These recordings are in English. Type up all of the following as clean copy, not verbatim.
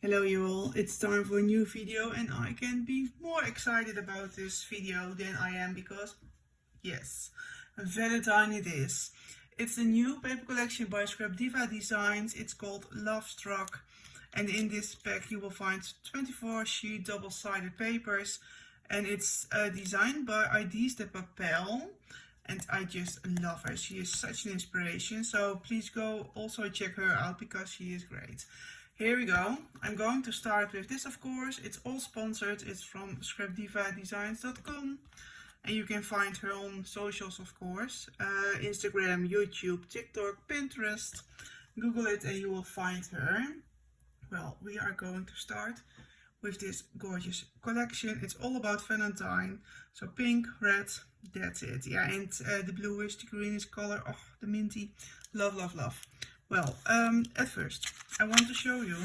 Hello you all, it's time for a new video and I can be more excited about this video than I am because, yes, Valentine it is. It's a new paper collection by Scrapdiva Designs. It's called Love Struck, and in this pack you will find 24 sheet double-sided papers, and it's designed by Ideas de Papel, and I just love her. She is such an inspiration, so please go also check her out because she is great. Here we go. I'm going to start with this, of course. It's all sponsored. It's from scrapdivadesigns.com. And you can find her on socials, of course. Instagram, YouTube, TikTok, Pinterest. Google it and you will find her. Well, we are going to start with this gorgeous collection. It's all about Valentine. So pink, red, that's it. Yeah, and the bluish, the greenish color. Oh, the minty. Love, love, love. Well, at first, I want to show you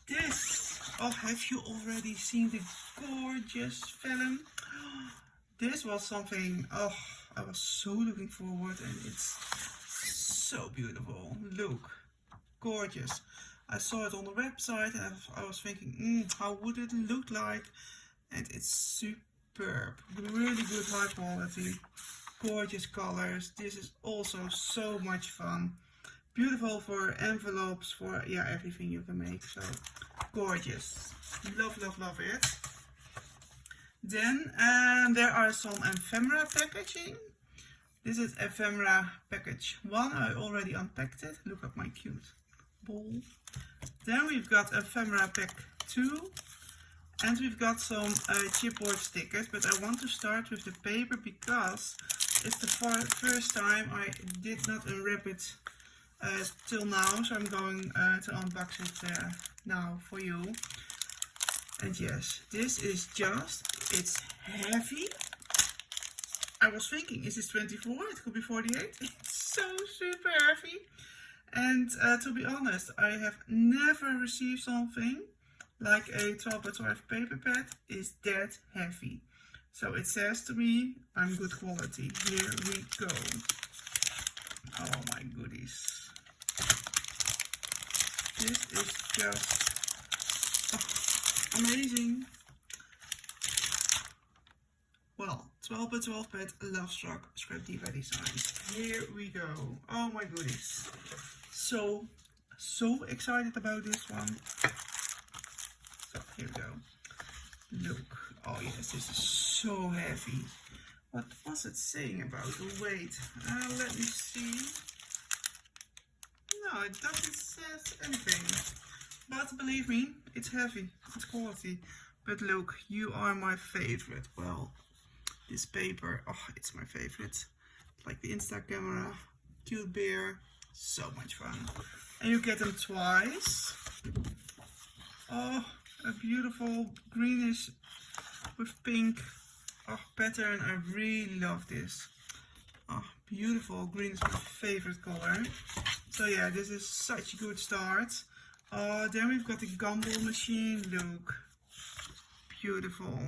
this. Oh, have you already seen the gorgeous vellum? This was something, oh, I was so looking forward, and it's so beautiful. Look, gorgeous. I saw it on the website and I was thinking, how would it look like? And it's superb, really good, high quality. Gorgeous colors. This is also so much fun. Beautiful for envelopes, for everything you can make. So gorgeous. Love, love, love it. Then there are some ephemera packaging. This is ephemera package 1. I already unpacked it. Look at my cute ball. Then we've got ephemera pack 2. And we've got some chipboard stickers, but I want to start with the paper because it's the first time I did not unwrap it till now, so I'm going to unbox it now for you. And yes, this is it's heavy. I was thinking, is this 24? It could be 48. It's so super heavy. And to be honest, I have never received something like a 12 by 12 paper pad is that heavy. So it says to me, I'm good quality. Here we go. Oh my goodies. This is just amazing. Well, 12 by 12 pad Love Struck Scrapdiva Designs. Here we go. Oh my goodies. So excited about this one. So here we go. Look. Oh yes, this is so heavy. What was it saying about the weight? Let me see. No, it doesn't say anything. But believe me, it's heavy. It's quality. But look, you are my favorite. Well, this paper, oh, it's my favorite. Like the Insta camera, cute bear, so much fun. And you get them twice. Oh, a beautiful greenish with pink pattern. I really love this. Oh, beautiful. Green is my favorite color. So yeah, this is such a good start. Then we've got the gumball machine. Look, beautiful.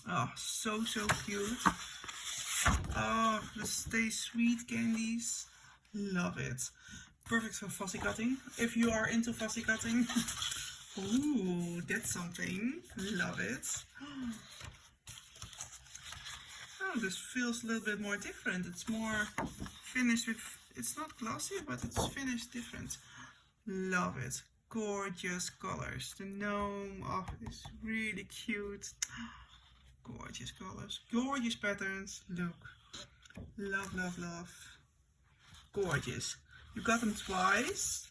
Oh, so cute. Oh, the Stay Sweet candies. Love it. Perfect for fussy cutting. If you are into fussy cutting. Ooh, that's something. Love it. Oh, this feels a little bit more different. It's more finished with, it's not glossy, but it's finished different. Love it. Gorgeous colors. The gnome, oh, it's really cute. Gorgeous colors. Gorgeous patterns. Look. Love, love, love. Gorgeous. You got them twice.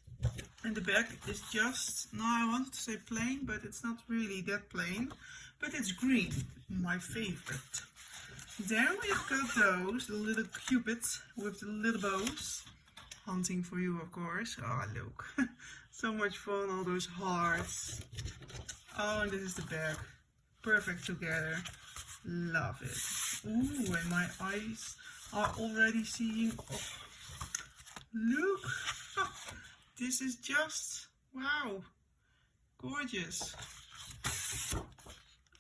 And the back is just, no, I wanted to say plain, but it's not really that plain. But it's green, my favorite. Then we've got those, the little cupids with the little bows. Hunting for you, of course. Oh, look. So much fun, all those hearts. Oh, and this is the back. Perfect together. Love it. Ooh, and my eyes are already seeing, oh, look. This is just, wow, gorgeous.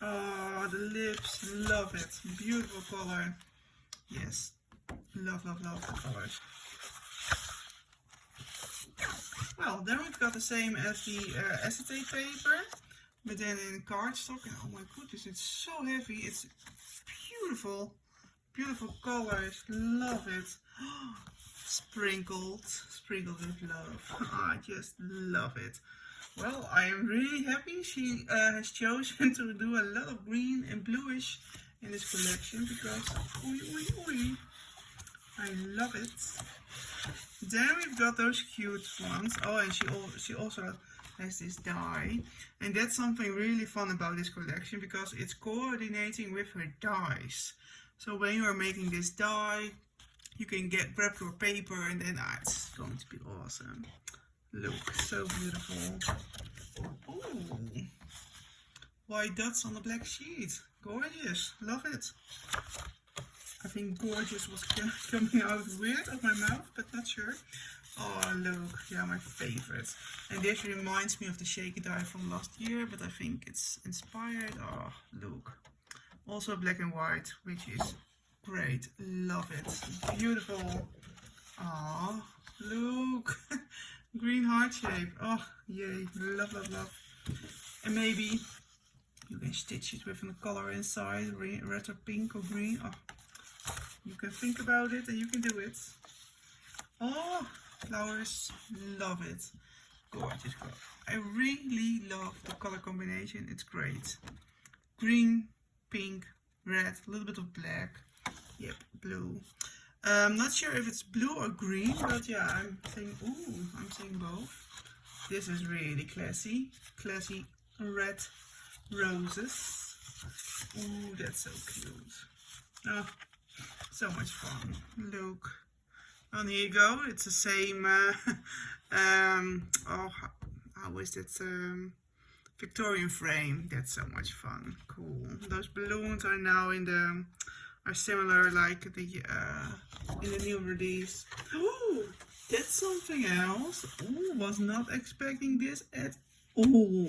Oh, the lips, love it. Beautiful color. Yes, love, love, love the colors. Well, then we've got the same as the acetate paper, but then in cardstock. And oh my goodness, it's so heavy. It's beautiful, beautiful colors. Love it. Sprinkled with love. I just love it. Well, I am really happy she has chosen to do a lot of green and bluish in this collection because I love it. Then we've got those cute ones. Oh, and she also has this die, and that's something really fun about this collection because it's coordinating with her dies. So when you are making this die, you can grab your paper, and then it's going to be awesome. Look, so beautiful. Oh, white dots on the black sheet. Gorgeous, love it. I think gorgeous was coming out weird of my mouth, but not sure. Oh, look, yeah, my favorite. And this reminds me of the shaker die from last year, but I think it's inspired. Oh, look. Also black and white, which is great. Love it. Beautiful. Oh, look. Green heart shape. Oh, yay. Love, love, love. And maybe you can stitch it with a color inside, red or pink or green. Oh, you can think about it and you can do it. Oh, flowers. Love it. Gorgeous color. I really love the color combination. It's great. Green, pink, red, a little bit of black. Yep, blue. Not sure if it's blue or green, but yeah, I'm saying both. This is really classy. Classy red roses. Ooh, that's so cute. Oh, so much fun. Look. And here you go. It's the same. Oh, how is it? Victorian frame. That's so much fun. Cool. Those balloons are now are similar like in the new release. Oh, that's something else. Oh, was not expecting this at all.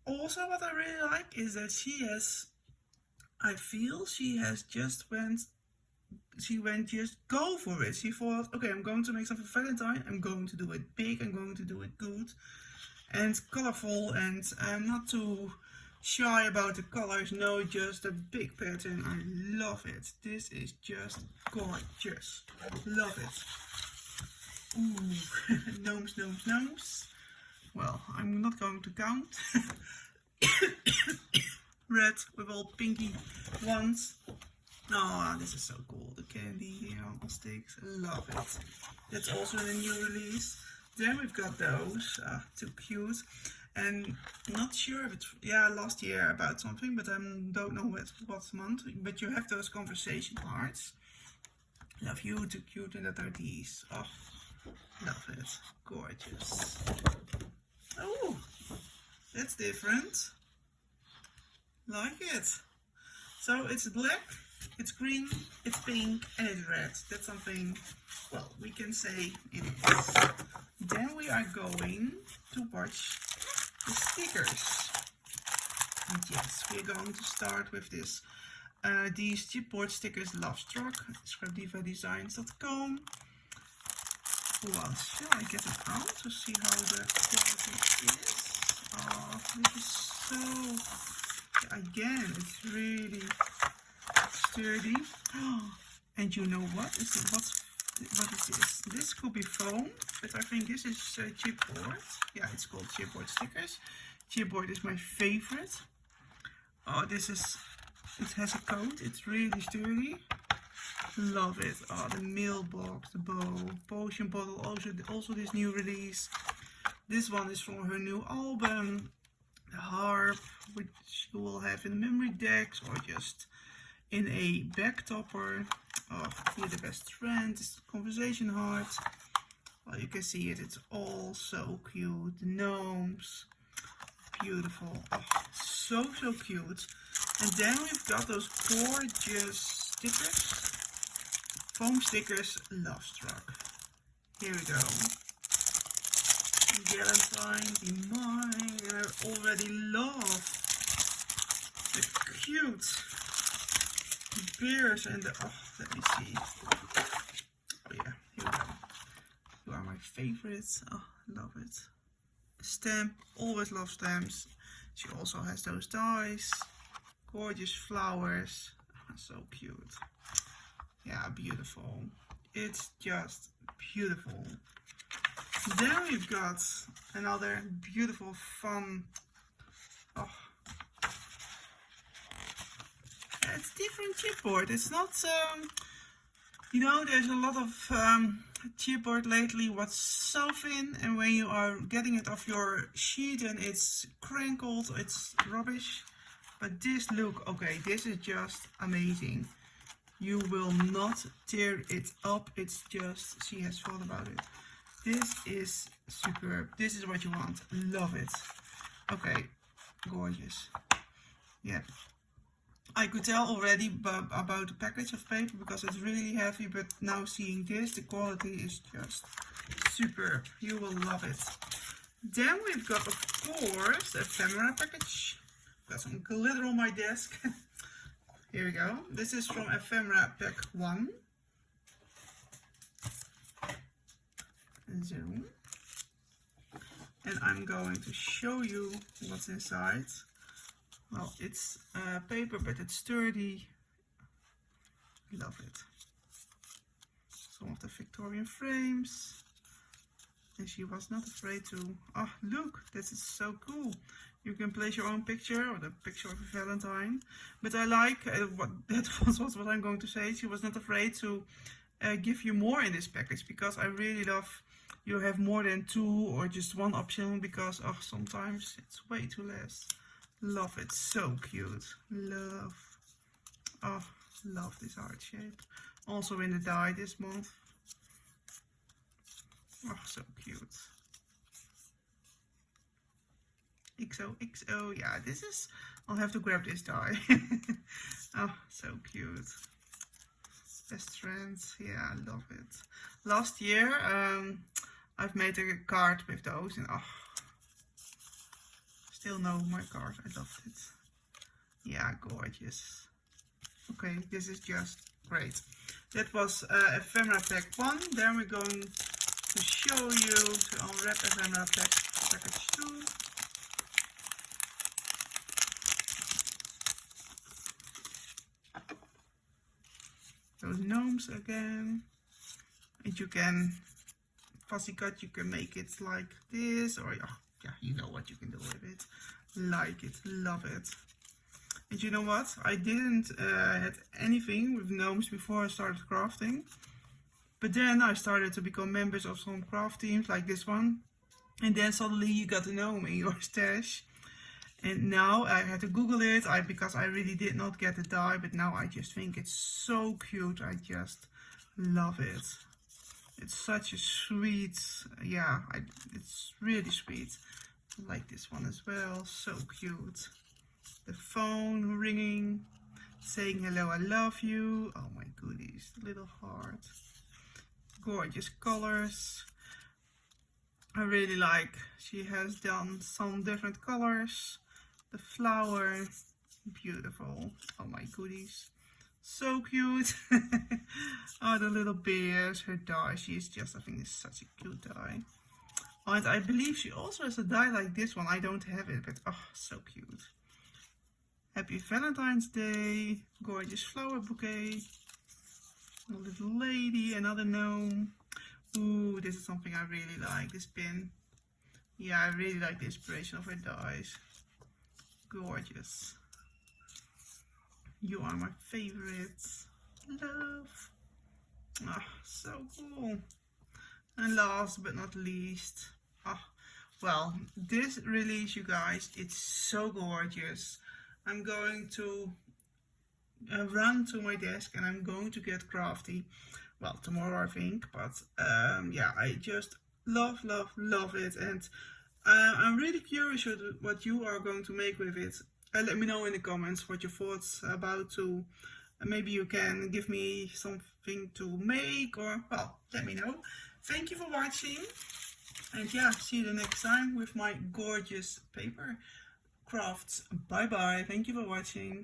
Also, what I really like is that I feel she just go for it. She thought, okay, I'm going to make something for Valentine. I'm going to do it big. I'm going to do it good and colorful, and I'm not too shy about the colors. No, just a big pattern. I love it. This is just gorgeous. Love it. Ooh, gnomes, gnomes, gnomes. Well, I'm not going to count. Red with all pinky ones. Oh, this is so cool. The candy on sticks. Love it. That's also in a new release. Then we've got those. Too cute. And not sure if it's, last year about something, but I don't know what month. But you have those conversation hearts. Love you, too cute, and that are these. Oh, love it. Gorgeous. Oh, that's different. Like it. So it's black, it's green, it's pink, and it's red. That's something, well, we can say it is. Then we are going to watch the stickers. And yes, we're going to start with this. These chipboard stickers, Love Struck, scrapdivadesigns.com. Well, shall I get it out to see how the quality is? Oh, this is so, again, it's really sturdy. And you know what? What is this? This could be foam, but I think this is chipboard. Yeah, it's called chipboard stickers. Chipboard is my favorite. Oh, it has a coat. It's really sturdy. Love it. Oh, the mailbox, the bow, potion bottle, also this new release. This one is from her new album. The harp, which you will have in memory decks or just in a back topper. Oh, here the best friend, this conversation heart. Well, you can see it, it's all so cute. The gnomes, beautiful. Oh, so cute. And then we've got those gorgeous stickers. Foam stickers, Love Struck. Here we go. Valentine, be mine. And I already love the cute bears and the, oh, let me see. Oh yeah, here we go. You are my favorites. Oh, love it. Stamp, always love stamps. She also has those dies. Gorgeous flowers. So cute. Yeah, beautiful. It's just beautiful. Then we've got another beautiful, fun. Oh, it's different chipboard. It's not, you know, there's a lot of chipboard lately what's so thin, and when you are getting it off your sheet and it's crinkled, it's rubbish. But this look, okay, this is just amazing. You will not tear it up. It's just, she has thought about it. This is superb. This is what you want. Love it. Okay, gorgeous. Yeah. I could tell already about the package of paper because it's really heavy, but now seeing this, the quality is just superb. You will love it. Then we've got, of course, the ephemera package. Got some glitter on my desk. Here we go. This is from Ephemera Pack 1. Zoom. And I'm going to show you what's inside. Well, it's paper, but it's sturdy. Love it. Some of the Victorian frames. And she was not afraid to... Oh, look, this is so cool. You can place your own picture or the picture of a Valentine. But I like, that was what I'm going to say. She was not afraid to give you more in this package. Because I really love you have more than 2 or just 1 option. Because sometimes it's way too less. Love it. So cute. Love. Oh, love this heart shape. Also in the die this month. Oh, so cute. XOXO. Yeah, this is... I'll have to grab this die. Oh, so cute. Best friends. Yeah, I love it. Last year, I've made a card with those. And still know my card. I loved it. Yeah, gorgeous. Okay, this is just great. That was Ephemera Pack 1. Then we're going to show you to unwrap Ephemera Package 2. Those gnomes again. And you can fussy cut, you can make it like this, or yeah, you know what you can do with it. Like it, love it. And you know what? I didn't had anything with gnomes before I started crafting. But then I started to become members of some craft teams like this one. And then suddenly you got a gnome in your stash. And now I had to Google it because I really did not get the die. But now I just think it's so cute. I just love it. It's such a sweet, yeah, it's really sweet. I like this one as well. So cute. The phone ringing, saying hello, I love you. Oh my goodies, the little heart. Gorgeous colors. I really like, she has done some different colors. The flower, beautiful. Oh my goodies, so cute. Oh, the little bears, her die. She's just, I think it's such a cute die. And I believe she also has a die like this one. I don't have it, but oh, so cute. Happy Valentine's Day. Gorgeous flower bouquet. A little lady, another gnome. Ooh, this is something I really like, this pin. Yeah, I really like the inspiration of her dies. Gorgeous. You are my favorites. Love. Ah, oh, so cool. And last but not least, well, this release, you guys, it's so gorgeous. I'm going to run to my desk and I'm going to get crafty. Well, tomorrow I think, but yeah, I just love it. And I'm really curious what you are going to make with it. Let me know in the comments what your thoughts about to. Maybe you can give me something to make, or well, let me know. Thank you for watching, and yeah, see you the next time with my gorgeous paper crafts. Bye bye. Thank you for watching.